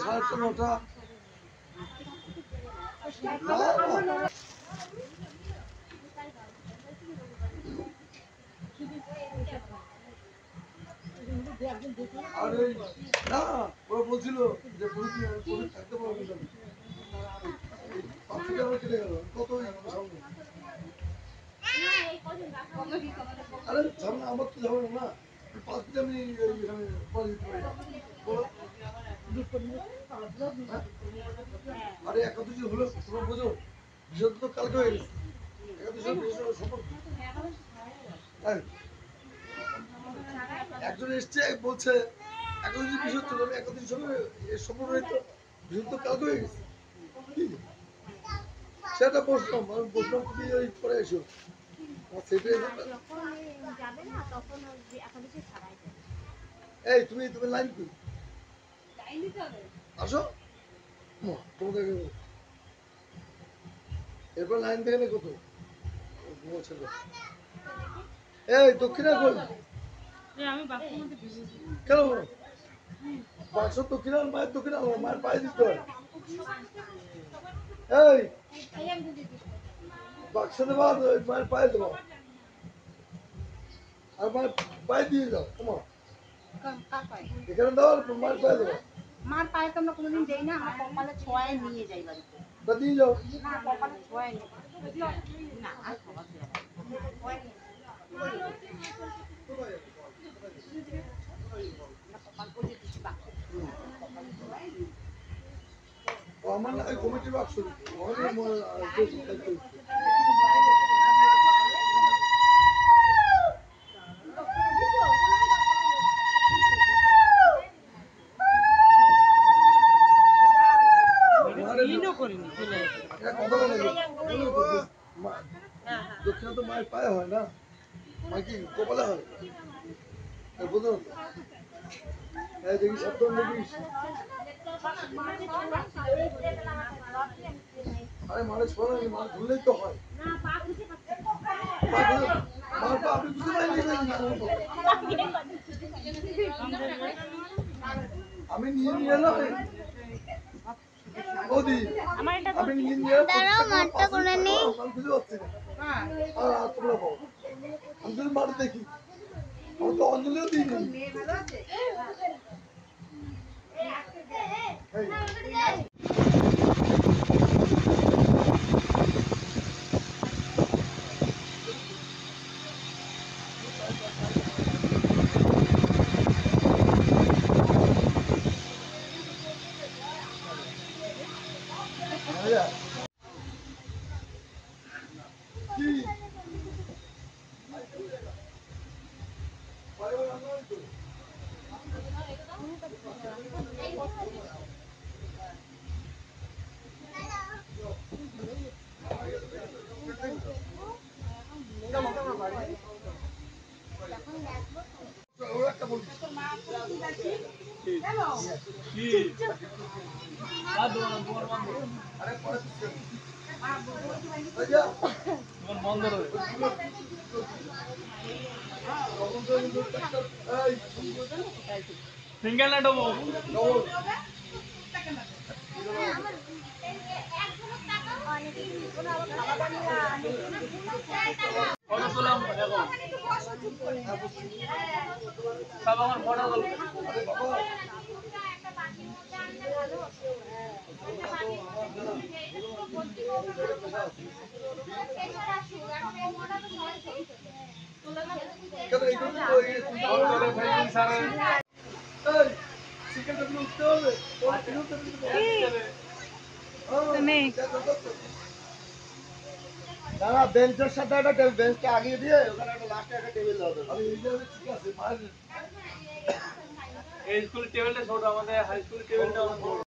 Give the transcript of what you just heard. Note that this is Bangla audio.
9:30 আরে না ওরা বলছিল যে পুলিশ থাকতে পারবে না পাঁচটা আমরা কেটে গেল কত সামনে আরে ঝামেলা আমার তো ঝামেলা না 5 দিন আমি এখানে পরে দিতে পারি আরে একাদশী হলো তোমরা বোঝো বিশদ তো কালকে হয়ে গেছে একাদশী সম্পর্ক একজন এসছে বলছে একাদশী বিশদ চলে একাদশীর সঙ্গে সম্পর্ক তো বিশদ তো কালকে হয়ে গেছে সেটা বসলাম আমি বসলাম তুমি ওই পরে এসো এই তুমি তুমি লাইন কি আসো তোমাদের এরপর লাইন থেকে কত এই দক্ষিণা কোন কেন বাক্স দক্ষিণা মায়ের দক্ষিণা মায়ের পায়ে দিতে হয় এই বাক্স দেবা মায়ের পায়ে দেবো আর মায়ের পায়ে দিয়ে যাও তোমার এখানে দাও মায়ের পায়ে দেবো মার পায়ে তো আমরা কোনোদিন দেই না, আমার কপালে ছোঁয়ায় নিয়ে যাই বাড়িতে। তা দিয়ে যাও না কপালে ছোঁয়ায় নিয়ে না আর কপাল আমার না কমিটির বাক্স দক্ষিণা তো মায়ের পায়ে হয় না মা কি কপালে হয় বুঝুন দেখি সপ্তম দেখিস আরে মানে শোনা মানে ধরলেই তো হয় আপনি বুঝতে আমি নিয়ে নিয়ে এলাম ওদি আমি নিয়ে নিয়ে বুঝতে পারছি না তোমরা বল আমি যদি মাঠ দেখি আমি তো অঞ্জলিও দিই সিঙ্গেল না ডবল সব আমার বড় দাদা বেঞ্চের সাথে একটা বেঞ্চটা আগিয়ে দিয়ে ওখানে একটা লাস্টে একটা টেবিল দাও আমি ঠিক আছে এই স্কুল টেবিলটা ছোট আমাদের হাই স্কুল টেবিলটা অনেক বড়